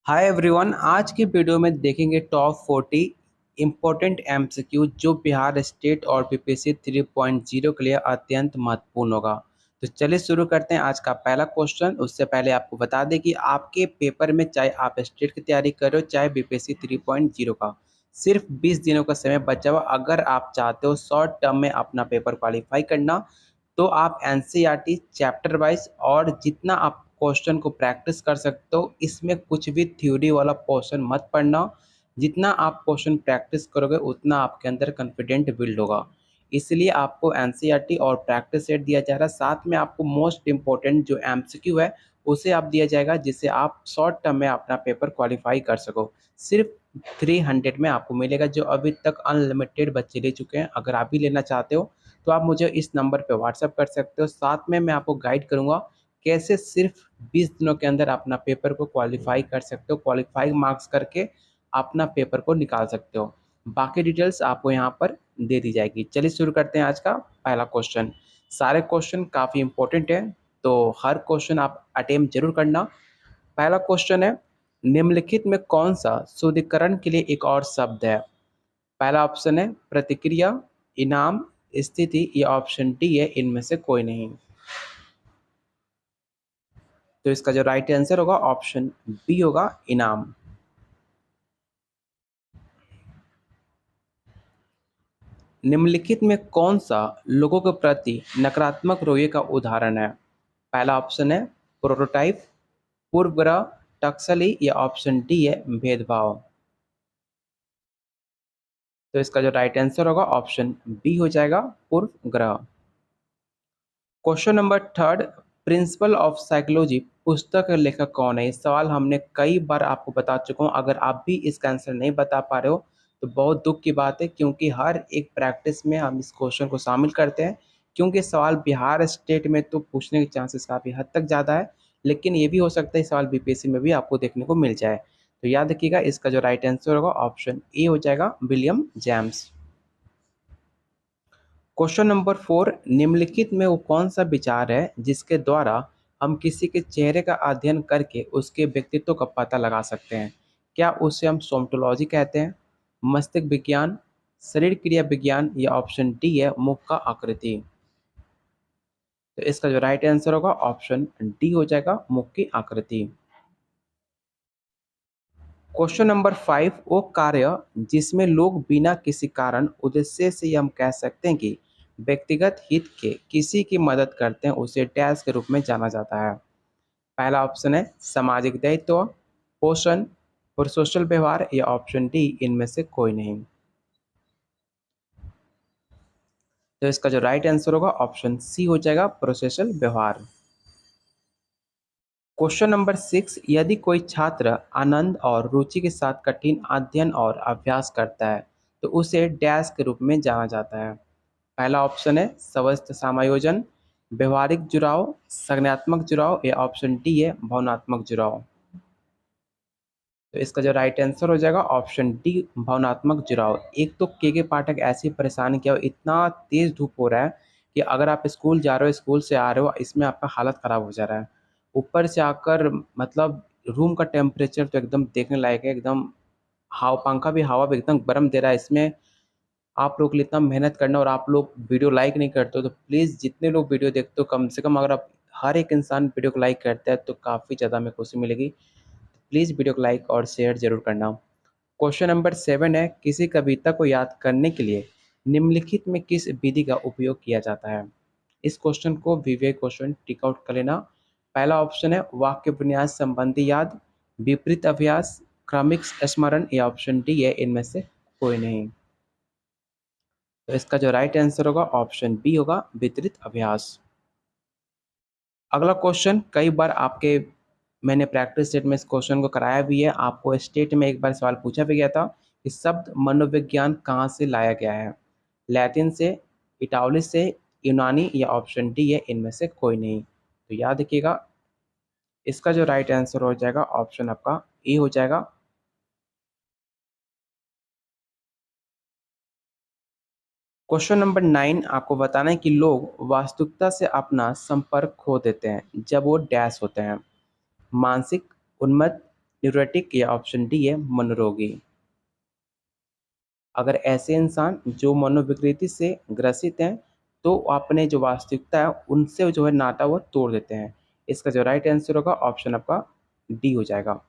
Hi everyone. आज की video में देखेंगे टॉप 40 इम्पोर्टेंट एमसीक्यू जो बिहार स्टेट और बीपीएससी 3.0 के लिए अत्यंत महत्वपूर्ण होगा। तो चलिए शुरू करते हैं आज का पहला क्वेश्चन। उससे पहले आपको बता दें कि आपके पेपर में चाहे आप स्टेट की तैयारी कर रहे हो चाहे बीपीएससी 3.0 का सिर्फ 20 दिनों का समय बचा हुआ। अगर आप चाहते हो शॉर्ट टर्म में अपना पेपर क्वालिफाई करना तो आप एनसीईआरटी चैप्टर वाइज और जितना आप क्वेश्चन को प्रैक्टिस कर सकते हो, इसमें कुछ भी थ्योरी वाला पोर्शन मत पढ़ना। जितना आप क्वेश्चन प्रैक्टिस करोगे उतना आपके अंदर कॉन्फिडेंट बिल्ड होगा। इसलिए आपको एनसीईआरटी और प्रैक्टिस सेट दिया जा रहा है। साथ में आपको मोस्ट इम्पोर्टेंट जो एमसीक्यू है उसे आप दिया जाएगा, जिससे आप शॉर्ट टर्म में अपना पेपर क्वालिफाई कर सको। सिर्फ 300 में आपको मिलेगा, जो अभी तक अनलिमिटेड बच्चे ले चुके हैं। अगर आप भी लेना चाहते हो तो आप मुझे इस नंबर पे व्हाट्सअप कर सकते हो। साथ में मैं आपको गाइड करूंगा कैसे सिर्फ 20 दिनों के अंदर अपना पेपर को क्वालिफाई कर सकते हो, क्वालिफाई मार्क्स करके अपना पेपर को निकाल सकते हो। बाकी डिटेल्स आपको यहाँ पर दे दी जाएगी। चलिए शुरू करते हैं आज का पहला क्वेश्चन। सारे क्वेश्चन काफ़ी इंपॉर्टेंट है, तो हर क्वेश्चन आप अटेम्प्ट जरूर करना। पहला क्वेश्चन है, निम्नलिखित में कौन सा शुद्धिकरण के लिए एक और शब्द है? पहला ऑप्शन है प्रतिक्रिया, इनाम, स्थिति, या ऑप्शन डी है इनमें से कोई नहीं। तो इसका जो राइट आंसर होगा ऑप्शन बी होगा, इनाम। निम्नलिखित में कौन सा लोगों के प्रति नकारात्मक रवैये का उदाहरण है? पहला ऑप्शन है प्रोटोटाइप, पूर्वग्रह, टक्सली, या ऑप्शन डी है भेदभाव। तो इसका जो राइट आंसर होगा ऑप्शन बी हो जाएगा, पूर्वग्रह। Question number third, principle of psychology पुस्तक का लेखक कौन है? इस सवाल हमने कई बार आपको बता चुका हूँ। अगर आप भी इसका आंसर नहीं बता पा रहे हो तो बहुत दुख की बात है, क्योंकि हर एक प्रैक्टिस में हम इस क्वेश्चन को शामिल करते हैं। क्योंकि सवाल बिहार स्टेट में तो पूछने के चांसेस काफ़ी हद तक ज़्यादा है, लेकिन ये भी हो सकता है सवाल बीपीएससी में भी आपको देखने को मिल जाए। तो याद रखिएगा, इसका जो राइट आंसर होगा ऑप्शन ए हो जाएगा, विलियम जेम्स। क्वेश्चन नंबर 4, निम्नलिखित में वो कौन सा विचार है जिसके द्वारा हम किसी के चेहरे का अध्ययन करके उसके व्यक्तित्व का पता लगा सकते हैं? क्या उसे हम सोमटोलॉजी कहते हैं, मस्तिष्क विज्ञान, शरीर क्रिया विज्ञान, या ऑप्शन डी है मुख का आकृति? तो इसका जो राइट आंसर होगा ऑप्शन डी हो जाएगा, मुख की आकृति। क्वेश्चन नंबर 5, वो कार्य जिसमें लोग बिना किसी कारण उद्देश्य से हम कह सकते हैं कि व्यक्तिगत हित के किसी की मदद करते हैं, उसे डैश के रूप में जाना जाता है। पहला ऑप्शन है सामाजिक दायित्व, पोषण, और सोशल व्यवहार, या ऑप्शन डी इनमें से कोई नहीं। तो इसका जो राइट आंसर होगा ऑप्शन सी हो जाएगा, प्रोसेसल व्यवहार। क्वेश्चन नंबर 6, यदि कोई छात्र आनंद और रुचि के साथ कठिन अध्ययन और अभ्यास करता है तो उसे डैश के रूप में जाना जाता है। पहला ऑप्शन है स्वस्थ समायोजन, व्यवहारिक जुड़ाव, संज्ञानात्मक जुड़ाव, या ऑप्शन डी है भावनात्मक जुड़ाव। तो इसका जो राइट आंसर हो जाएगा ऑप्शन डी, भावनात्मक जुड़ाव। एक तो के पाठक ऐसी परेशान किया, इतना तेज धूप हो रहा है कि अगर आप स्कूल जा रहे हो, स्कूल से आ रहे हो, इसमें आपका हालत ख़राब हो जा रहा है। ऊपर से आकर मतलब रूम का टेम्परेचर तो एकदम देखने लायक है। एकदम पंखा भी हवा भी एकदम गर्म दे रहा है। इसमें आप लोग के लिए इतना मेहनत करना और आप लोग वीडियो लाइक नहीं करते हो, तो प्लीज़ जितने लोग वीडियो देखते हो कम से कम अगर आप हर एक इंसान वीडियो को लाइक करता है तो काफ़ी ज़्यादा हमें खुशी मिलेगी। प्लीज़ वीडियो को लाइक और शेयर जरूर करना। क्वेश्चन नंबर 7 है, किसी कविता को याद करने के लिए निम्नलिखित में किस विधि का उपयोग किया जाता है? इस क्वेश्चन को विवेक क्वेश्चन टिक आउट कर लेना। पहला ऑप्शन है वाक्य विन्यास संबंधी याद, विपरीत अभ्यास, क्रमिक स्मरण, या ऑप्शन डी है इनमें से कोई नहीं। तो इसका जो राइट आंसर होगा ऑप्शन बी होगा, विपरीत अभ्यास। अगला क्वेश्चन कई बार आपके मैंने प्रैक्टिस सेट में इस क्वेश्चन को कराया भी है। आपको स्टेट में एक बार सवाल पूछा भी गया था कि शब्द मनोविज्ञान कहाँ से लाया गया है? लैटिन से, इटालिक से, यूनानी, या ऑप्शन डी है इनमें से कोई नहीं। तो याद रखिएगा, इसका जो राइट आंसर हो जाएगा ऑप्शन आपका ए हो जाएगा। क्वेश्चन नंबर 9, आपको बताना है कि लोग वास्तविकता से अपना संपर्क खो देते हैं जब वो डैश होते हैं। मानसिक, उन्मत्त, न्यूरोटिक या ऑप्शन डी है मनोरोगी। अगर ऐसे इंसान जो मनोविकृति से ग्रसित हैं, तो अपने जो वास्तविकता है उनसे जो है नाता वो तोड़ देते हैं। इसका जो राइट आंसर होगा ऑप्शन आपका डी हो जाएगा।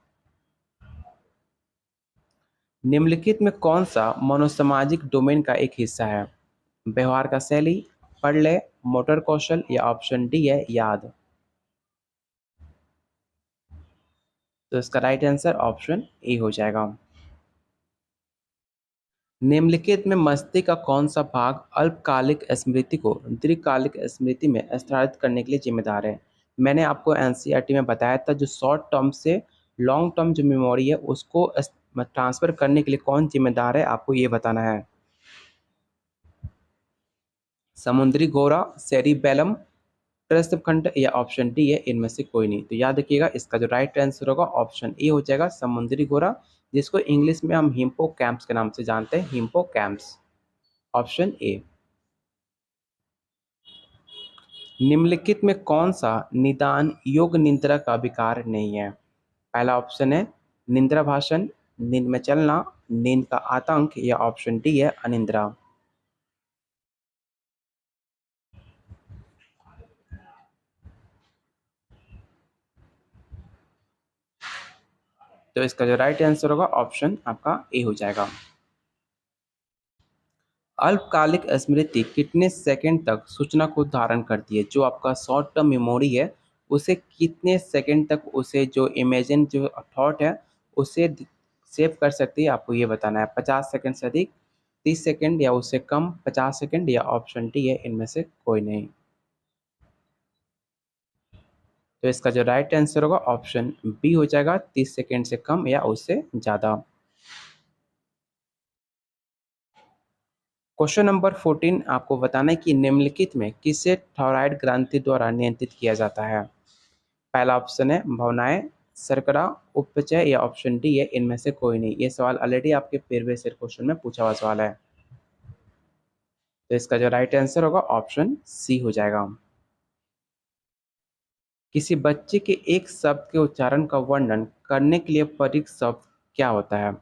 निम्नलिखित में कौन सा मनोसामाजिक डोमेन का एक हिस्सा है? व्यवहार का शैली, प्रलय, मोटर कौशल या ऑप्शन डी है याद। तो इसका राइट आंसर ऑप्शन ए हो जाएगा। निम्नलिखित में मस्तिष्क का कौन सा भाग अल्पकालिक स्मृति को दीर्घकालिक स्मृति में स्थानांतरित करने के लिए जिम्मेदार है? मैंने आपको एनसीईआरटी में बताया था जो शॉर्ट टर्म से लॉन्ग टर्म जो मेमोरी है उसको ट्रांसफर करने के लिए कौन जिम्मेदार है, आपको ये बताना है। समुद्री घोड़ा, सेरिबेलम, प्रस्थ खंड या ऑप्शन डी है इनमें से कोई नहीं। तो याद रखिएगा इसका जो राइट आंसर होगा ऑप्शन ए हो जाएगा, समुद्री घोड़ा, जिसको इंग्लिश में हम हिप्पोकैम्पस के नाम से जानते हैं, हिप्पोकैम्पस। Option A. निम्नलिखित में कौन सा निदान योग निद्रा का विकार नहीं है? पहला ऑप्शन है निद्रा भाषण, नींद में चलना, नींद का आतंक या ऑप्शन डी है अनिद्रा। तो इसका जो राइट आंसर होगा ऑप्शन आपका ए हो जाएगा। अल्पकालिक स्मृति कितने सेकंड तक सूचना को धारण करती है? जो आपका शॉर्ट टर्म मेमोरी है उसे कितने सेकंड तक उसे जो इमेजिन जो थॉट है उसे सेव कर सकती है, आपको ये बताना है। 50 सेकंड से अधिक, 30 सेकंड या उससे कम, 50 सेकंड या ऑप्शन डी है इनमें से कोई नहीं। तो इसका जो राइट आंसर होगा ऑप्शन बी हो जाएगा, 30 सेकंड से कम या उससे ज़्यादा। क्वेश्चन नंबर 14 आपको बताना है कि निम्नलिखित में किसे थायराइड ग्रंथि द्वारा नियंत्रित किया जाता है? पहला ऑप्शन है भावनाएं, शर्करा, उपचय या ऑप्शन डी है इनमें से कोई नहीं। ये सवाल ऑलरेडी आपके प्रीवियस ईयर क्वेश्चन में पूछा हुआ सवाल है। तो इसका जो राइट आंसर होगा ऑप्शन सी हो जाएगा। किसी बच्चे के एक शब्द के उच्चारण का वर्णन करने के लिए प्रयुक्त शब्द क्या होता है?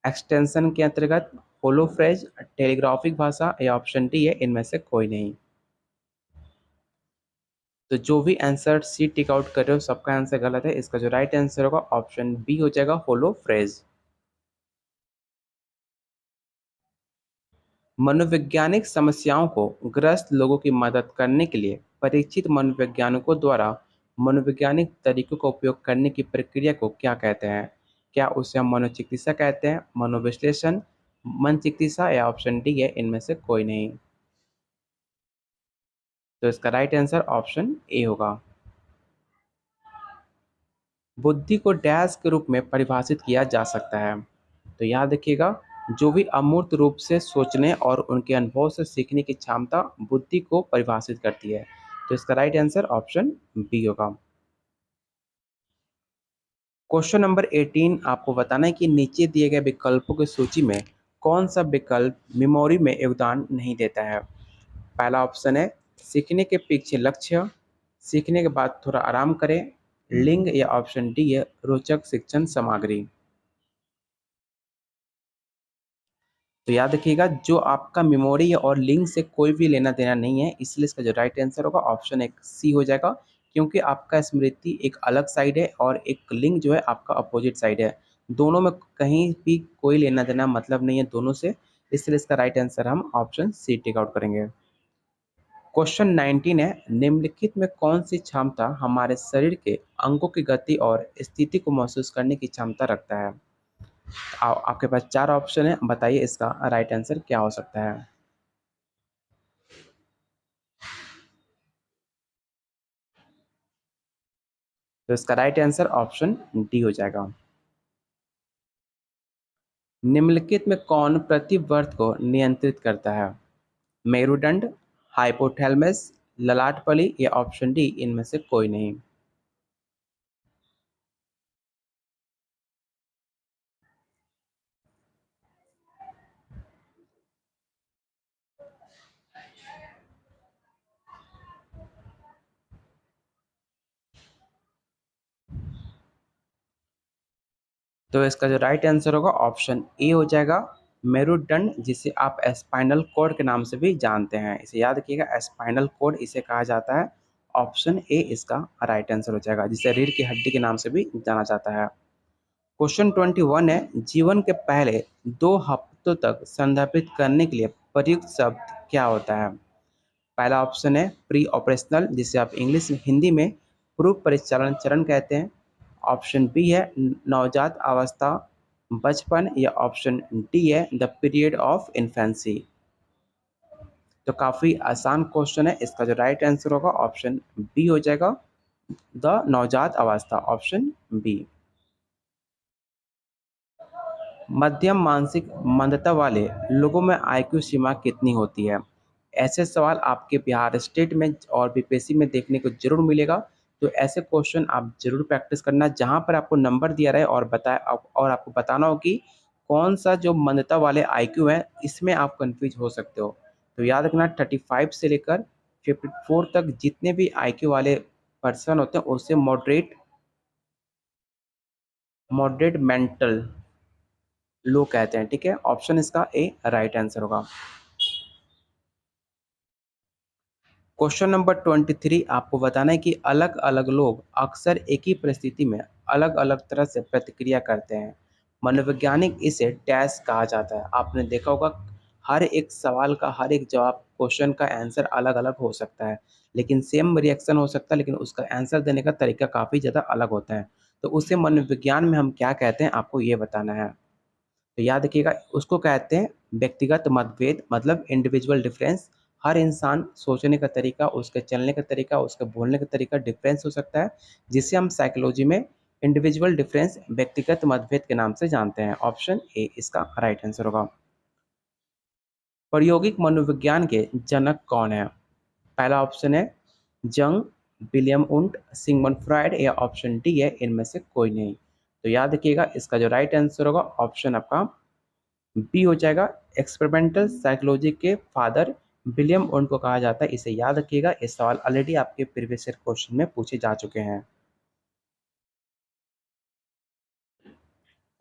एक्सटेंशन के अंतर्गत, होलो फ्रेज, टेलीग्राफिक भाषा या ऑप्शन डी है इनमें से कोई नहीं। तो जो भी आंसर सी टिक आउट कर रहे हो सबका आंसर गलत है। इसका जो राइट आंसर होगा ऑप्शन बी हो जाएगा, होलो फ्रेज। मनोवैज्ञानिक समस्याओं को ग्रस्त लोगों की मदद करने के लिए परीक्षित मनोवैज्ञानिकों द्वारा मनोवैज्ञानिक तरीकों का उपयोग करने की प्रक्रिया को क्या कहते हैं? क्या उसे हम मनोचिकित्सा कहते हैं, मनोविश्लेषण, मन चिकित्सा या ऑप्शन डी है इनमें से कोई नहीं। तो इसका राइट आंसर ऑप्शन ए होगा। बुद्धि को डैश के रूप में परिभाषित किया जा सकता है। तो याद रखिएगा, जो भी अमूर्त रूप से सोचने और उनके अनुभव से सीखने की क्षमता बुद्धि को परिभाषित करती है। तो इसका राइट आंसर ऑप्शन बी होगा। क्वेश्चन नंबर 18 आपको बताना है कि नीचे दिए गए विकल्पों की सूची में कौन सा विकल्प मेमोरी में योगदान नहीं देता है? पहला ऑप्शन है सीखने के पीछे लक्ष्य, सीखने के बाद थोड़ा आराम करें, लिंग या ऑप्शन डी है रोचक शिक्षण सामग्री। तो याद रखिएगा, जो आपका मेमोरी और लिंक से कोई भी लेना देना नहीं है, इसलिए इसका जो राइट आंसर होगा ऑप्शन एक सी हो जाएगा। क्योंकि आपका स्मृति एक अलग साइड है और एक लिंक जो है आपका अपोजिट साइड है। दोनों में कहीं भी कोई लेना देना मतलब नहीं है दोनों से, इसलिए इसका राइट आंसर हम ऑप्शन सी टिक आउट करेंगे। क्वेश्चन 19 है, निम्नलिखित में कौन सी क्षमता हमारे शरीर के अंगों की गति और स्थिति को महसूस करने की क्षमता रखता है? आपके पास चार ऑप्शन है, बताइए इसका राइट आंसर क्या हो सकता है। तो इसका राइट आंसर ऑप्शन डी हो जाएगा। निम्नलिखित में कौन प्रतिवर्त को नियंत्रित करता है? मेरुदंड, हाइपोथैलेमस, ललाट पली या ऑप्शन डी इनमें से कोई नहीं। तो इसका जो राइट आंसर होगा ऑप्शन ए हो जाएगा, मेरुदंड, जिसे आप स्पाइनल कॉर्ड के नाम से भी जानते हैं। इसे याद रखिएगा, स्पाइनल कॉर्ड इसे कहा जाता है। ऑप्शन ए इसका राइट आंसर हो जाएगा, जिसे रीढ़ की हड्डी के नाम से भी जाना जाता है। क्वेश्चन 21 है, जीवन के पहले 2 हफ्तों तक संदर्भित करने के लिए प्रयुक्त शब्द क्या होता है? पहला ऑप्शन है प्री ऑपरेशनल, जिसे आप इंग्लिश में हिंदी में पूर्व परिचालन चरण कहते हैं। ऑप्शन बी है नवजात अवस्था, बचपन, या ऑप्शन डी है द पीरियड ऑफ इन्फेंसी। तो काफ़ी आसान क्वेश्चन है, इसका जो राइट आंसर होगा ऑप्शन बी हो जाएगा, द नवजात अवस्था, ऑप्शन बी। मध्यम मानसिक मंदता वाले लोगों में आईक्यू सीमा कितनी होती है? ऐसे सवाल आपके बिहार स्टेट में और बीपीएससी में देखने को जरूर मिलेगा। तो ऐसे क्वेश्चन आप जरूर प्रैक्टिस करना, जहां पर आपको नंबर दिया रहे और और आपको बताना हो कि कौन सा जो मंदता वाले आईक्यू है, इसमें आप कंफ्यूज हो सकते हो। तो याद रखना, 35 से लेकर 54 तक जितने भी आईक्यू वाले पर्सन होते हैं, उससे मॉडरेट मॉडरेट मेंटल लो कहते हैं। ठीक है, ऑप्शन इसका ए राइट आंसर होगा। क्वेश्चन नंबर 23, आपको बताना है कि अलग अलग लोग अक्सर एक ही परिस्थिति में अलग अलग तरह से प्रतिक्रिया करते हैं। मनोवैज्ञानिक इसे डैश कहा जाता है। आपने देखा होगा, हर एक सवाल का हर एक जवाब क्वेश्चन का आंसर अलग अलग हो सकता है, लेकिन सेम रिएक्शन हो सकता है, लेकिन उसका आंसर देने का तरीका काफ़ी ज़्यादा अलग होता है। तो उसे मनोविज्ञान में हम क्या कहते हैं, आपको ये बताना है। तो याद रखिएगा, उसको कहते हैं व्यक्तिगत मतभेद, मतलब इंडिविजुअल डिफरेंस। हर इंसान सोचने का तरीका, उसके चलने का तरीका, उसके बोलने का तरीका डिफरेंस हो सकता है, जिसे हम साइकोलॉजी में इंडिविजुअल डिफरेंस, व्यक्तिगत मतभेद के नाम से जानते हैं। ऑप्शन ए इसका राइट आंसर होगा। प्रायोगिक मनोविज्ञान के जनक कौन है? पहला ऑप्शन है जंग, विलियम उंट, सिगमंड फ्राइड, या ऑप्शन डी है इनमें से कोई नहीं। तो याद रखिएगा, इसका जो राइट आंसर होगा ऑप्शन आपका बी हो जाएगा। एक्सपेरिमेंटल साइकोलॉजी के फादर विलियम ओन को कहा जाता है। इसे याद रखिएगा, ये सवाल ऑलरेडी आपके प्रीवियस ईयर क्वेश्चन में पूछे जा चुके हैं।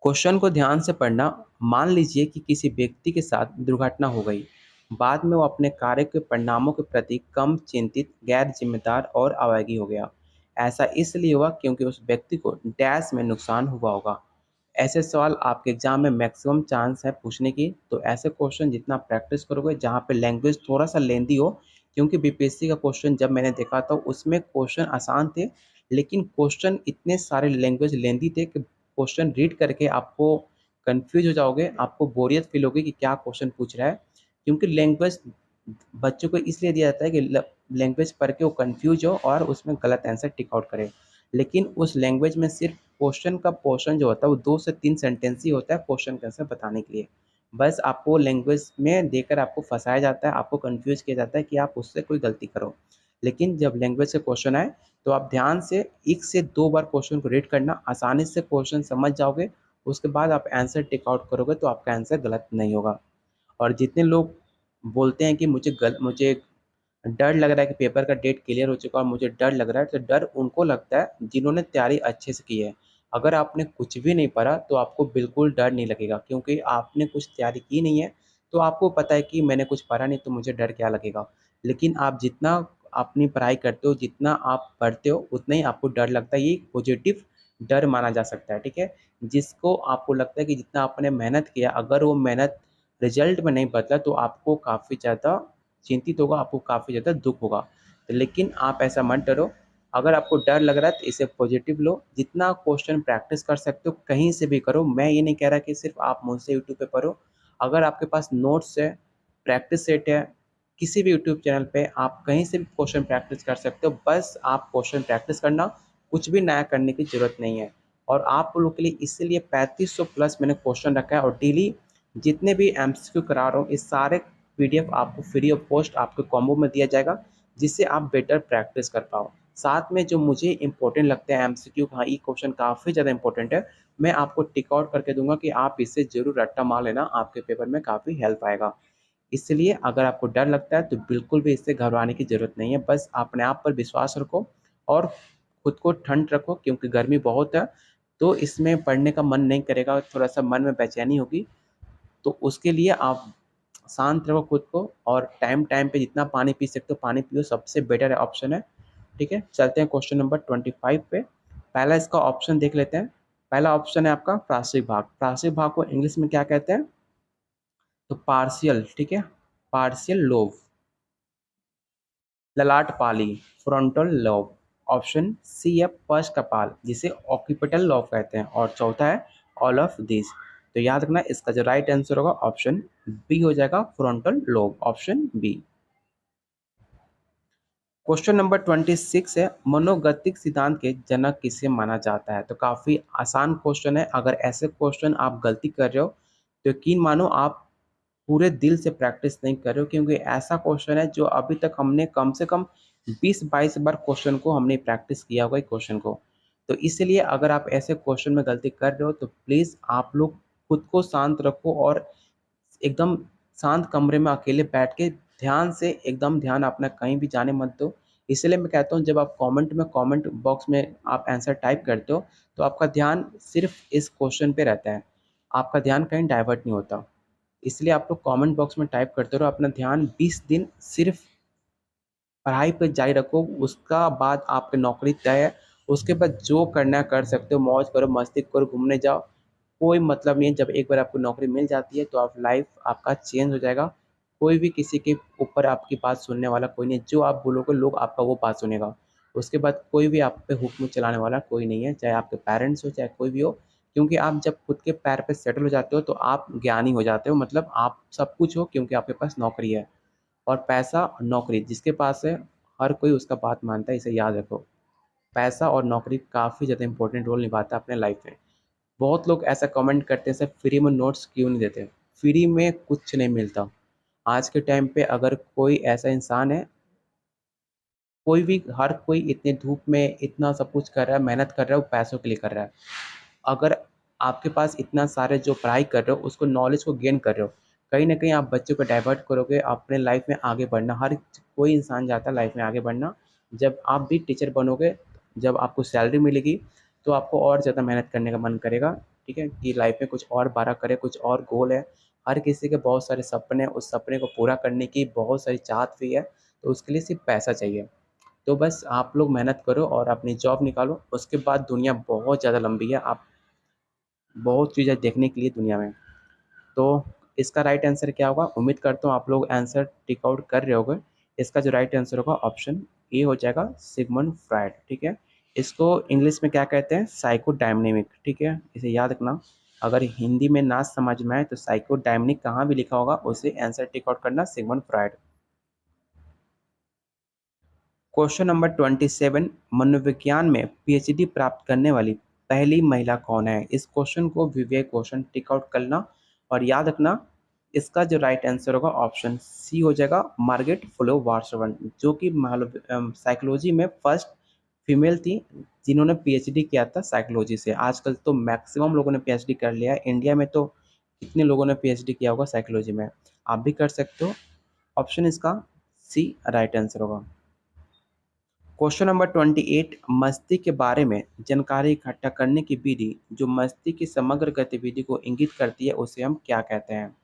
क्वेश्चन को ध्यान से पढ़ना। मान लीजिए कि किसी व्यक्ति के साथ दुर्घटना हो गई। बाद में वो अपने कार्य के परिणामों के प्रति कम चिंतित, गैर जिम्मेदार और अवैधी हो गया। ऐसा इसलिए हुआ क्योंकि उस व्यक्ति को डैश में नुकसान हुआ होगा। ऐसे सवाल आपके एग्जाम में मैक्सिमम चांस है पूछने की। तो ऐसे क्वेश्चन जितना प्रैक्टिस करोगे, जहाँ पे लैंग्वेज थोड़ा सा लेंदी हो, क्योंकि बीपीएससी का क्वेश्चन जब मैंने देखा था उसमें क्वेश्चन आसान थे, लेकिन क्वेश्चन इतने सारे लैंग्वेज लेंदी थे कि क्वेश्चन रीड करके आपको कंफ्यूज हो जाओगे, आपको बोरियत फील होगी कि क्या क्वेश्चन पूछ रहा है। क्योंकि लैंग्वेज बच्चों को इसलिए दिया जाता है कि लैंग्वेज पढ़ के वो कंफ्यूज हो और उसमें गलत आंसर टिक आउट करे। लेकिन उस लैंग्वेज में सिर्फ क्वेश्चन का पोर्शन जो होता है वो 2 से 3 सेंटेंस ही होता है क्वेश्चन का आंसर बताने के लिए। बस आपको लैंग्वेज में देकर आपको फंसाया जाता है, आपको कंफ्यूज किया जाता है कि आप उससे कोई गलती करो। लेकिन जब लैंग्वेज से क्वेश्चन आए, तो आप ध्यान से 1 से 2 बार क्वेश्चन को रीड करना, आसानी से क्वेश्चन समझ जाओगे। उसके बाद आप आंसर टिक आउट करोगे तो आपका आंसर गलत नहीं होगा। और जितने लोग बोलते हैं कि मुझे डर लग रहा है कि पेपर का डेट क्लियर हो चुका है और मुझे डर लग रहा है, तो डर उनको लगता है जिन्होंने तैयारी अच्छे से की है। अगर आपने कुछ भी नहीं पढ़ा तो आपको बिल्कुल डर नहीं लगेगा, क्योंकि आपने कुछ तैयारी की नहीं है। तो आपको पता है कि मैंने कुछ पढ़ा नहीं, तो मुझे डर क्या लगेगा। लेकिन आप जितना अपनी पढ़ाई करते हो, जितना आप पढ़ते हो, उतना ही आपको डर लगता है। ये पॉजिटिव डर माना जा सकता है। ठीक है, जिसको आपको लगता है कि जितना आपने मेहनत किया, अगर वो मेहनत रिजल्ट में नहीं बदला तो आपको काफ़ी ज़्यादा चिंतित होगा, आपको काफ़ी ज़्यादा दुख होगा। तो लेकिन आप ऐसा मत डरो। अगर आपको डर लग रहा है तो इसे पॉजिटिव लो। जितना क्वेश्चन प्रैक्टिस कर सकते हो कहीं से भी करो। मैं ये नहीं कह रहा कि सिर्फ आप मुझसे यूट्यूब पे पढ़ो। अगर आपके पास नोट्स है, प्रैक्टिस सेट है, किसी भी यूट्यूब चैनल पे आप कहीं से भी क्वेश्चन प्रैक्टिस कर सकते हो। बस आप क्वेश्चन प्रैक्टिस करना, कुछ भी नया करने की ज़रूरत नहीं है। और आप लोगों के लिए इसीलिए 3500 प्लस मैंने क्वेश्चन रखा है, और डेली जितने भी एमसीक्यू करा रहा हूँ, इस सारे पीडीएफ आपको फ्री ऑफ कॉस्ट आपको कॉम्बो में दिया जाएगा, जिससे आप बेटर प्रैक्टिस कर पाओ। साथ में जो मुझे इंपॉर्टेंट लगते हैं एमसीक्यू, हाँ ये क्वेश्चन काफ़ी ज़्यादा इंपॉर्टेंट है, मैं आपको टिक आउट करके दूंगा कि आप इससे जरूर रट्टा मार लेना, आपके पेपर में काफ़ी हेल्प आएगा। इसलिए अगर आपको डर लगता है तो बिल्कुल भी इससे घबराने की ज़रूरत नहीं है। बस अपने आप पर विश्वास रखो और खुद को ठंड रखो, क्योंकि गर्मी बहुत है। तो इसमें पढ़ने का मन नहीं करेगा, थोड़ा सा मन में बेचैनी होगी। तो उसके लिए आप शांत रहो खुद को, और टाइम टाइम पे जितना पानी पी सकते हो पानी पियो, सबसे बेटर ऑप्शन है। ठीक है, चलते हैं क्वेश्चन नंबर 25 पे। पहला इसका ऑप्शन देख लेते हैं। पहला ऑप्शन है आपका प्रासिक भाग। प्रासिक भाग को इंग्लिश में क्या कहते हैं? तो पार्शियल, ठीक है, पार्शियल लोब, ललाट पाली, फ्रंटल लोब। ऑप्शन सी है पश्च कपाल, जिसे ऑक्यूपिटल लोब कहते हैं, और चौथा है ऑल ऑफ दिस। तो याद रखना, इसका जो राइट आंसर होगा ऑप्शन बी हो जाएगा, frontal lobe, option B. Question number 26 है, मनोगतिक सिद्धांत के जनक किसे माना जाता है? तो काफी आसान क्वेश्चन है। अगर ऐसे क्वेश्चन आप गलती कर रहे हो तो यकीन मानो आप पूरे दिल से प्रैक्टिस नहीं कर रहे हो, क्योंकि ऐसा क्वेश्चन है जो अभी तक हमने कम से कम 20-22 बार क्वेश्चन को हमने प्रैक्टिस किया होगा क्वेश्चन को। तो इसलिए अगर आप ऐसे क्वेश्चन में गलती कर रहे हो तो प्लीज आप लोग खुद को शांत रखो, और एकदम शांत कमरे में अकेले बैठ के ध्यान से, एकदम ध्यान अपना कहीं भी जाने मत दो। इसलिए मैं कहता हूँ, जब आप कमेंट बॉक्स में आप आंसर टाइप करते हो तो आपका ध्यान सिर्फ इस क्वेश्चन पे रहता है, आपका ध्यान कहीं डाइवर्ट नहीं होता। इसलिए आप लोग कमेंट बॉक्स में टाइप करते रहो, अपना ध्यान 20 दिन सिर्फ पढ़ाई पे जारी रखो, उसका बाद आपकी नौकरी तय है। उसके बाद जो करना है कर सकते हो, मौज करो, मस्ती करो, घूमने जाओ, कोई मतलब नहीं है। जब एक बार आपको नौकरी मिल जाती है तो आप लाइफ आपका चेंज हो जाएगा। कोई भी किसी के ऊपर आपकी बात सुनने वाला कोई नहीं है, जो आप बोलोगे लोग आपका वो बात सुनेगा। उसके बाद कोई भी आप पे हुक्म चलाने वाला कोई नहीं है, चाहे आपके पेरेंट्स हो चाहे कोई भी हो। क्योंकि आप जब खुद के पैर पे सेटल हो जाते हो तो आप ज्ञानी हो जाते हो, मतलब आप सब कुछ हो, क्योंकि आपके पास नौकरी है। और पैसा और नौकरी जिसके पास है, हर कोई उसका बात मानता है, इसे याद रखो। पैसा और नौकरी काफ़ी ज़्यादा इंपॉर्टेंट रोल निभाता है अपने लाइफ में। बहुत लोग ऐसा कमेंट करते हैं, सर फ्री में नोट्स क्यों नहीं देते? फ्री में कुछ नहीं मिलता। आज के टाइम पे अगर कोई ऐसा इंसान है, कोई भी, हर कोई इतने धूप में इतना सब कुछ कर रहा है, मेहनत कर रहा है, वो पैसों के लिए कर रहा है। अगर आपके पास इतना सारे जो पढ़ाई कर रहे हो उसको, नॉलेज को गेन कर रहे हो, कहीं ना कहीं आप बच्चों को डाइवर्ट करोगे अपने लाइफ में आगे बढ़ना। हर कोई इंसान चाहता है लाइफ में आगे बढ़ना। जब आप भी टीचर बनोगे, जब आपको सैलरी मिलेगी, तो आपको और ज़्यादा मेहनत करने का मन करेगा। ठीक है, कि लाइफ में कुछ और बड़ा करे, कुछ और गोल है। हर किसी के बहुत सारे सपने हैं, उस सपने को पूरा करने की बहुत सारी चाहत भी है। तो उसके लिए सिर्फ पैसा चाहिए। तो बस आप लोग मेहनत करो और अपनी जॉब निकालो, उसके बाद दुनिया बहुत ज़्यादा लंबी है, आप बहुत चीज़ें देखने के लिए दुनिया में। तो इसका राइट आंसर क्या होगा? उम्मीद करता हूँ आप लोग आंसर टिक आउट कर रहे होगे। इसका जो राइट आंसर होगा ऑप्शन ए हो जाएगा, सिगमंड फ्रायड। ठीक है, इसको इंग्लिश में क्या कहते हैं? साइकोडायनेमिक। ठीक है, इसे याद रखना। अगर हिंदी में ना समझ में आए तो साइकोडायनेमिक कहाँ भी लिखा होगा उसे आंसर टिक आउट करना, सिगमंड फ्रायड। क्वेश्चन नंबर 27, मनोविज्ञान में पीएचडी प्राप्त करने वाली पहली महिला कौन है? इस क्वेश्चन को विवेक क्वेश्चन टिक आउट करना, और याद रखना इसका जो राइट आंसर होगा ऑप्शन सी हो जाएगा, मार्गरेट फ्लो वाटरसन, जो कि साइकोलॉजी में फर्स्ट फीमेल थी जिन्होंने पीएचडी किया था साइकोलॉजी से। आजकल तो मैक्सिमम लोगों ने पीएचडी कर लिया है इंडिया में, तो कितने लोगों ने पीएचडी किया होगा साइकोलॉजी में? आप भी कर सकते हो। ऑप्शन इसका सी राइट आंसर होगा। क्वेश्चन नंबर 28, मस्ती के बारे में जानकारी इकट्ठा करने की विधि जो मस्ती की समग्र गतिविधि को इंगित करती है उसे हम क्या कहते हैं?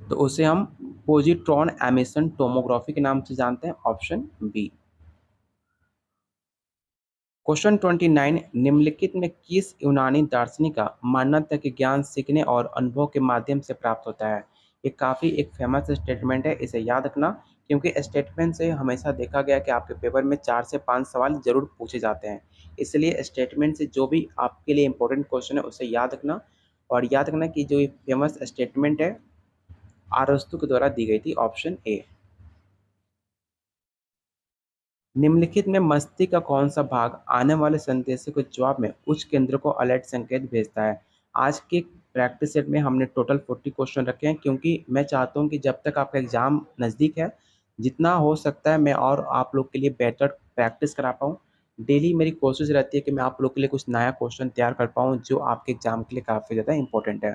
तो उसे हम पोजिट्रॉन एमिशन टोमोग्राफी के नाम से जानते हैं, ऑप्शन बी। क्वेश्चन 29, निम्नलिखित में किस यूनानी दार्शनिक का मानना था कि ज्ञान सीखने और अनुभव के माध्यम से प्राप्त होता है? ये काफ़ी एक फेमस स्टेटमेंट है, इसे याद रखना। क्योंकि स्टेटमेंट से हमेशा देखा गया कि आपके पेपर में 4 से 5 सवाल जरूर पूछे जाते हैं। इसलिए स्टेटमेंट से जो भी आपके लिए इंपॉर्टेंट क्वेश्चन है उसे याद रखना। और याद रखना कि जो ये फेमस स्टेटमेंट है अरस्तु के द्वारा दी गई थी, ऑप्शन ए। निम्नलिखित में मस्तिष्क का कौन सा भाग आने वाले संदेशों के जवाब में उच्च केंद्र को अलर्ट संकेत भेजता है? आज के प्रैक्टिस सेट में हमने टोटल 40 क्वेश्चन रखे हैं, क्योंकि मैं चाहता हूं कि जब तक आपका एग्जाम नज़दीक है, जितना हो सकता है मैं और आप लोग के लिए बेटर प्रैक्टिस करा पाऊँ। डेली मेरी कोशिश रहती है कि मैं आप लोग के लिए कुछ नया क्वेश्चन तैयार कर पाऊँ जो आपके एग्जाम के लिए काफ़ी ज़्यादा इंपॉर्टेंट है।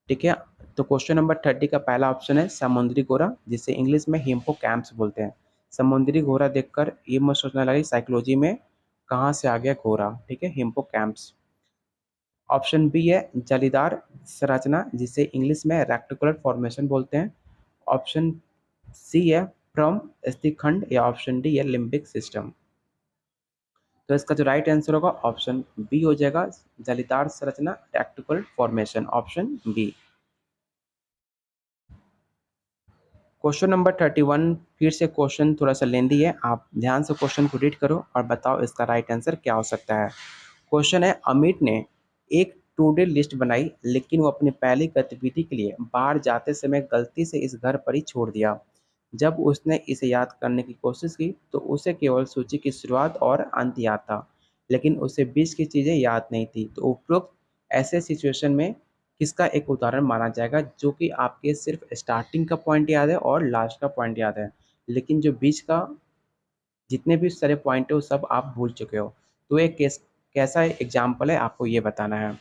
ठीक है, तो क्वेश्चन नंबर 30 का पहला ऑप्शन है समुद्री घोड़ा, जिसे इंग्लिश में हिप्पोकैम्पस बोलते हैं। समुद्री घोड़ा देखकर ये मत सोचना लगे साइकोलॉजी में कहाँ से आ गया घोड़ा, ठीक है, हिप्पोकैम्पस। ऑप्शन बी है जालीदार संरचना, जिसे इंग्लिश में रेक्टिकुलर फॉर्मेशन बोलते हैं। ऑप्शन सी है प्रम अस्थिखंड, या ऑप्शन डी है लिम्बिक सिस्टम। तो इसका जो राइट आंसर होगा ऑप्शन बी हो जाएगा, जालीदार संरचना reticular formation, option B. Question number 31, फिर से क्वेश्चन थोड़ा सा लेंदी है, आप ध्यान से क्वेश्चन को रीड करो और बताओ इसका राइट आंसर क्या हो सकता है। क्वेश्चन है, अमित ने एक टू डे लिस्ट बनाई, लेकिन वो अपनी पहली गतिविधि के लिए बाहर जाते समय गलती से इस घर पर ही छोड़ दिया। जब उसने इसे याद करने की कोशिश की तो उसे केवल सूची की शुरुआत और अंत याद था, लेकिन उसे बीच की चीज़ें याद नहीं थी। तो उपरोक्त ऐसे सिचुएशन में किसका एक उदाहरण माना जाएगा जो कि आपके सिर्फ स्टार्टिंग का पॉइंट याद है और लास्ट का पॉइंट याद है, लेकिन जो बीच का जितने भी सारे पॉइंट है वो सब आप भूल चुके हो। तो ये कैसा एग्जाम्पल है आपको ये बताना है।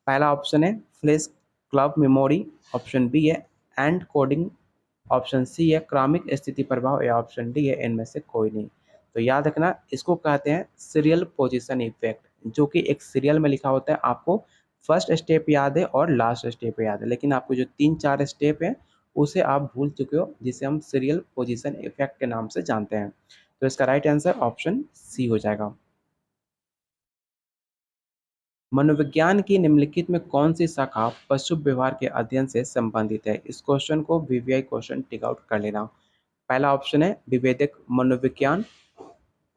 पहला ऑप्शन है flashbulb memory, option B है एंड कोडिंग, ऑप्शन सी है क्रमिक स्थिति प्रभाव, या ऑप्शन डी है इनमें से कोई नहीं। तो याद रखना, इसको कहते हैं सीरियल पोजीशन इफेक्ट, जो कि एक सीरियल में लिखा होता है। आपको फर्स्ट स्टेप याद है और लास्ट स्टेप याद है, लेकिन आपको जो 3-4 स्टेप है उसे आप भूल चुके हो, जिसे हम सीरियल पोजीशन इफेक्ट के नाम से जानते हैं। तो इसका राइट आंसर ऑप्शन सी हो जाएगा। मनोविज्ञान की निम्नलिखित में कौन सी शाखा पशु व्यवहार के अध्ययन से संबंधित है? इस क्वेश्चन को वीवीआई क्वेश्चन टिक आउट कर लेना। पहला ऑप्शन है विभेदक मनोविज्ञान,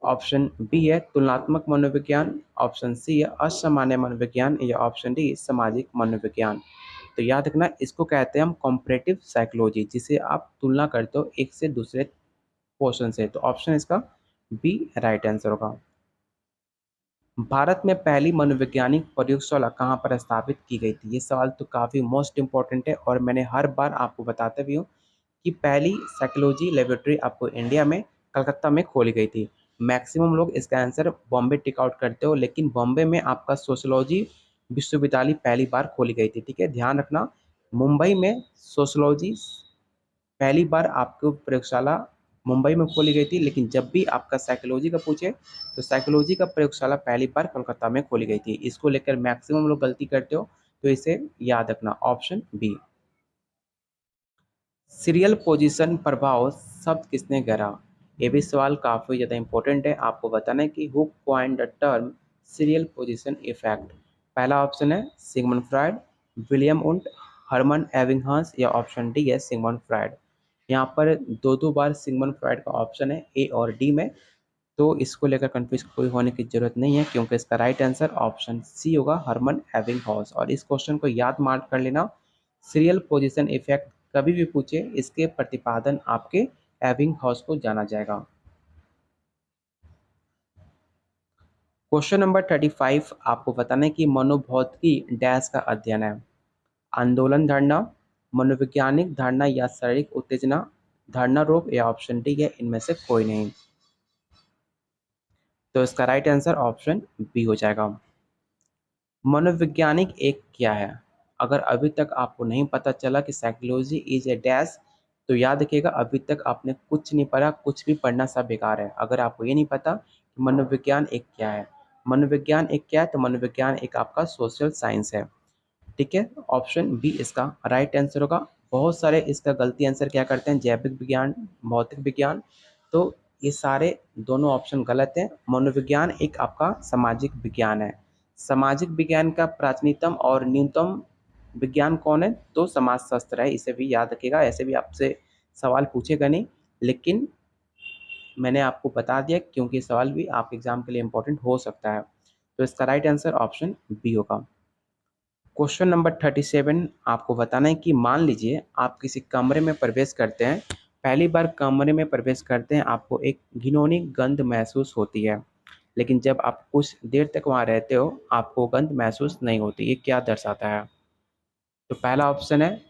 ऑप्शन बी है तुलनात्मक मनोविज्ञान, ऑप्शन सी है असामान्य मनोविज्ञान, या ऑप्शन डी सामाजिक मनोविज्ञान। तो याद रखना, इसको कहते हैं हम कॉम्परेटिव साइकोलॉजी, जिसे आप तुलना करते हो एक से दूसरे पोर्शन से। तो ऑप्शन इसका बी राइट आंसर होगा। भारत में पहली मनोवैज्ञानिक प्रयोगशाला कहाँ पर स्थापित की गई थी? ये सवाल तो काफ़ी मोस्ट इम्पोर्टेंट है और मैंने हर बार आपको बताते भी हूँ कि पहली साइकोलॉजी लेबोरेटरी आपको इंडिया में कलकत्ता में खोली गई थी। मैक्सिमम लोग इसका आंसर बॉम्बे टिक आउट करते हो, लेकिन बॉम्बे में आपका सोशोलॉजी विश्वविद्यालय पहली बार खोली गई थी, ठीक है, ध्यान रखना। मुंबई में सोशोलॉजी पहली बार आपको प्रयोगशाला मुंबई में खोली गई थी, लेकिन जब भी आपका साइकोलॉजी का पूछे तो साइकोलॉजी का प्रयोगशाला पहली बार कोलकाता में खोली गई थी। इसको लेकर मैक्सिमम लोग गलती करते हो, तो इसे याद रखना, ऑप्शन बी। सीरियल पोजीशन प्रभाव शब्द किसने गढ़ा? ये भी सवाल काफ़ी ज़्यादा इंपॉर्टेंट है। आपको बताना है कि who coined the term serial position effect. पहला ऑप्शन है सिगमंड फ्राइड, विलियम उंट, हर्मन एबिंगहॉस, या ऑप्शन डी है सिगमंड फ्राइड। यहाँ पर दो दो बार सिगमंड फ्राइड का ऑप्शन है ए और डी में, तो इसको लेकर कंफ्यूज कोई होने की जरूरत नहीं है, क्योंकि इसका राइट आंसर ऑप्शन सी होगा, हर्मन एबिंगहॉस। और इस क्वेश्चन को याद मार्क कर लेना, सीरियल पोजीशन इफेक्ट कभी भी पूछे इसके प्रतिपादन आपके एबिंगहॉस को जाना जाएगा। क्वेश्चन नंबर 35, आपको बताना है कि मनोभौतिकी डैश का अध्ययन है। आंदोलन धारणा, मनोवैज्ञानिक धारणा, या शारीरिक उत्तेजना धारणा रोग, या ऑप्शन डी है इनमें से कोई नहीं। तो इसका राइट आंसर ऑप्शन बी हो जाएगा। मनोवैज्ञानिक एक क्या है? अगर अभी तक आपको नहीं पता चला कि साइकोलॉजी इज ए डैश, तो याद रखिएगा अभी तक आपने कुछ नहीं पढ़ा, कुछ भी पढ़ना सब बेकार है। अगर आपको ये नहीं पता कि मनोविज्ञान एक क्या है, मनोविज्ञान एक क्या है, तो मनोविज्ञान एक आपका सोशल साइंस है, ठीक है। ऑप्शन बी इसका राइट आंसर होगा। बहुत सारे इसका गलती आंसर क्या करते हैं, जैविक विज्ञान, भौतिक विज्ञान, तो ये सारे दोनों ऑप्शन गलत हैं। मनोविज्ञान एक आपका सामाजिक विज्ञान है। सामाजिक विज्ञान का प्राचीनतम और न्यूनतम विज्ञान कौन है? तो समाजशास्त्र है, इसे भी याद रखिएगा। ऐसे भी आपसे सवाल पूछेगा नहीं, लेकिन मैंने आपको बता दिया क्योंकि सवाल भी आपके एग्जाम के लिए इम्पोर्टेंट हो सकता है। तो इसका राइट आंसर ऑप्शन बी होगा। क्वेश्चन नंबर 37, आपको बताना है कि मान लीजिए आप किसी कमरे में प्रवेश करते हैं, पहली बार कमरे में प्रवेश करते हैं आपको एक घिनौनी गंध महसूस होती है, लेकिन जब आप कुछ देर तक वहाँ रहते हो आपको गंध महसूस नहीं होती। ये क्या दर्शाता है? तो पहला ऑप्शन है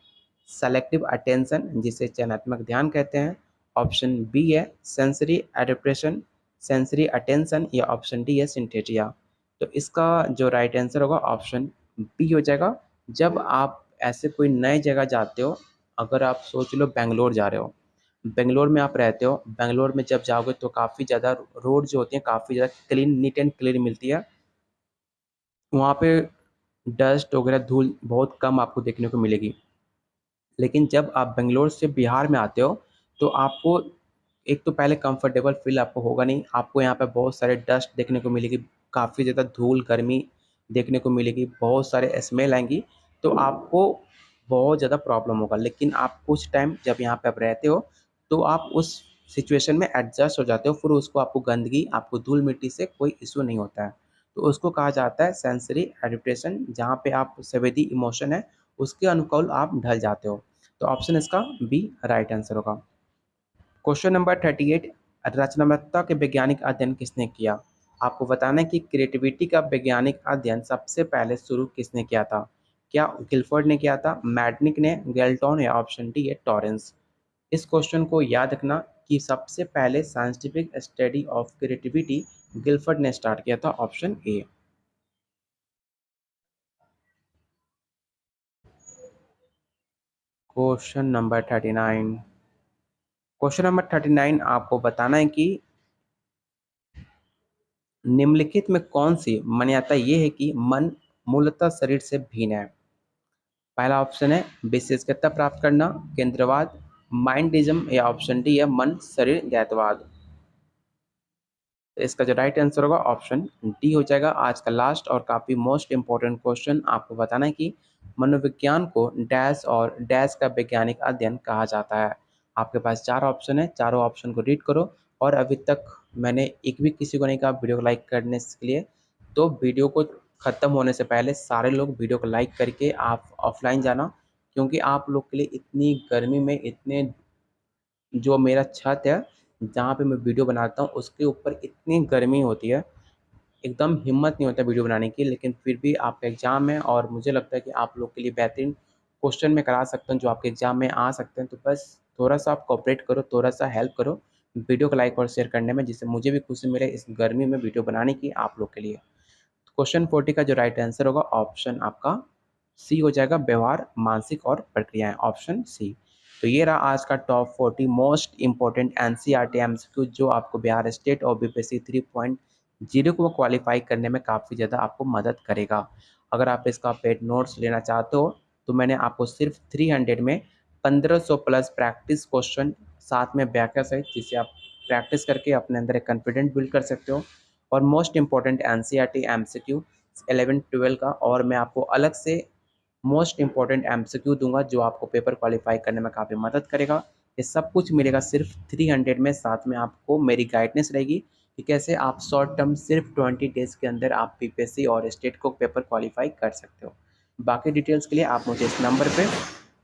सेलेक्टिव अटेंशन, जिसे चयनात्मक ध्यान कहते हैं। ऑप्शन बी है सेंसरी एडेप्टेशन, सेंसरी अटेंशन, या ऑप्शन डी है सिंथेटिया। तो इसका जो राइट आंसर होगा ऑप्शन बी हो जाएगा। जब आप ऐसे कोई नए जगह जाते हो, अगर आप सोच लो बेंगलोर जा रहे हो, बेंगलोर में आप रहते हो, बेंगलोर में जब जाओगे तो काफ़ी ज़्यादा रोड जो होती हैं काफ़ी ज़्यादा क्लीन, नीट एंड क्लीन मिलती है। वहाँ पे डस्ट वगैरह, धूल बहुत कम आपको देखने को मिलेगी। लेकिन जब आप बेंगलोर से बिहार में आते हो तो आपको एक तो पहले कंफर्टेबल फील आपको होगा नहीं, आपको यहाँ पे बहुत सारे डस्ट देखने को मिलेगी, काफ़ी ज़्यादा धूल गर्मी देखने को मिलेगी, बहुत सारे स्मेल आएंगी, तो आपको बहुत ज़्यादा प्रॉब्लम होगा। लेकिन आप कुछ टाइम जब यहाँ पे आप रहते हो तो आप उस सिचुएशन में एडजस्ट हो जाते हो, फिर उसको आपको गंदगी, आपको धूल मिट्टी से कोई इशू नहीं होता है। तो उसको कहा जाता है सेंसरी एडिप्टेशन, जहाँ पे आप संवेदी इमोशन है उसके अनुकूल आप ढल जाते हो। तो ऑप्शन इसका बी राइट आंसर होगा। क्वेश्चन नंबर 38, रचनात्मकता के वैज्ञानिक अध्ययन किसने किया? आपको बताना है कि क्रिएटिविटी का वैज्ञानिक अध्ययन सबसे पहले शुरू किसने किया था? क्या गिलफोर्ड ने किया था, मैडनिक ने, गेल्टन, या ऑप्शन डी है टॉरेंस? इस क्वेश्चन को याद रखना कि सबसे पहले scientific study of creativity Guilford ने स्टार्ट किया था, option A. Question number 39, question number 39 आपको बताना है कि निम्नलिखित में कौन सी मान्यता ये है कि मन मूलतः शरीर से भिन्न है? पहला ऑप्शन है विशेषज्ञता प्राप्त करना, केंद्रवाद, माइंडिज्म, या ऑप्शन डी है मन शरीर द्वैतवाद। तो इसका जो राइट आंसर होगा ऑप्शन डी हो जाएगा। आज का लास्ट और काफ़ी मोस्ट इंपॉर्टेंट क्वेश्चन आपको बताना है कि मनोविज्ञान को डैश और डैश का वैज्ञानिक अध्ययन कहा जाता है। आपके पास चार ऑप्शन है, चारों ऑप्शन को रीड करो। और अभी तक मैंने एक भी किसी को नहीं कहा वीडियो को लाइक करने के लिए, तो वीडियो को ख़त्म होने से पहले सारे लोग वीडियो को लाइक करके आप ऑफलाइन जाना, क्योंकि आप लोग के लिए इतनी गर्मी में, इतने, जो मेरा छत है जहाँ पे मैं वीडियो बनाता हूँ उसके ऊपर इतनी गर्मी होती है, एकदम हिम्मत नहीं होता वीडियो बनाने की। लेकिन फिर भी आपका एग्ज़ाम है और मुझे लगता है कि आप लोग के लिए बेहतरीन क्वेश्चन मैं करा सकता हूँ जो आपके एग्ज़ाम में आ सकते हैं। तो बस थोड़ा सा आप कोऑपरेट करो, थोड़ा सा हेल्प करो वीडियो को लाइक और शेयर करने में, जिससे मुझे भी खुशी मिले इस गर्मी में वीडियो बनाने की आप लोग के लिए। क्वेश्चन 40 का जो राइट आंसर होगा ऑप्शन आपका सी हो जाएगा, व्यवहार, मानसिक और प्रक्रियाएं, ऑप्शन सी। तो ये रहा आज का top 40 most important NCERT MCQ जो आपको बिहार स्टेट और बीपीएससी 3.0 को क्वालिफाई करने में काफ़ी ज़्यादा आपको मदद करेगा। अगर आप इसका पेड नोट्स लेना चाहते हो तो मैंने आपको सिर्फ 300 में 1500 प्लस प्रैक्टिस क्वेश्चन साथ में व्याख्या सहित, जिससे आप प्रैक्टिस करके अपने अंदर एक कॉन्फिडेंट बिल्ड कर सकते हो। और मोस्ट इंपॉर्टेंट एनसीईआरटी एमसीक्यू 11-12 का, और मैं आपको अलग से मोस्ट इंपॉर्टेंट एमसीक्यू दूंगा जो आपको पेपर क्वालिफाई करने में काफ़ी मदद करेगा। ये सब कुछ मिलेगा सिर्फ 300 में, साथ में आपको मेरी गाइडेंस रहेगी कि कैसे आप शॉर्ट टर्म सिर्फ 20 डेज के अंदर आप बीपीएससी और स्टेट को पेपर क्वालिफाई कर सकते हो। बाकी डिटेल्स के लिए आप मुझे इस नंबर पे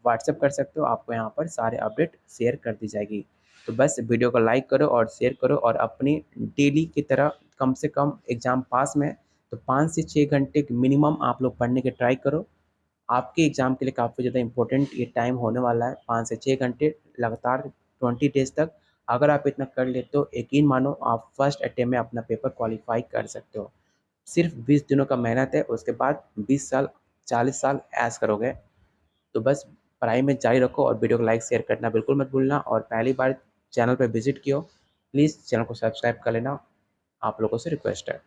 व्हाट्सएप कर सकते हो, आपको यहाँ पर सारे अपडेट शेयर कर दी जाएगी। तो बस वीडियो को लाइक करो और शेयर करो, और अपनी डेली की तरह कम से कम एग्ज़ाम पास में तो 5 से 6 घंटे मिनिमम आप लोग पढ़ने के ट्राई करो। आपके एग्ज़ाम के लिए काफ़ी ज़्यादा इंपॉर्टेंट ये टाइम होने वाला है, 5 से 6 घंटे लगातार 20 डेज तक। अगर आप इतना कर लेते हो, यकीन मानो आप फर्स्ट अटेम्प्ट में अपना पेपर क्वालिफाई कर सकते हो। सिर्फ 20 दिनों का मेहनत है, उसके बाद 20 साल, 40 साल ऐश करोगे। तो बस पढ़ाई में जारी रखो और वीडियो को लाइक शेयर करना बिल्कुल मत भूलना। और पहली बार चैनल पर विजिट किया, प्लीज़ चैनल को सब्सक्राइब कर लेना, आप लोगों से रिक्वेस्ट है।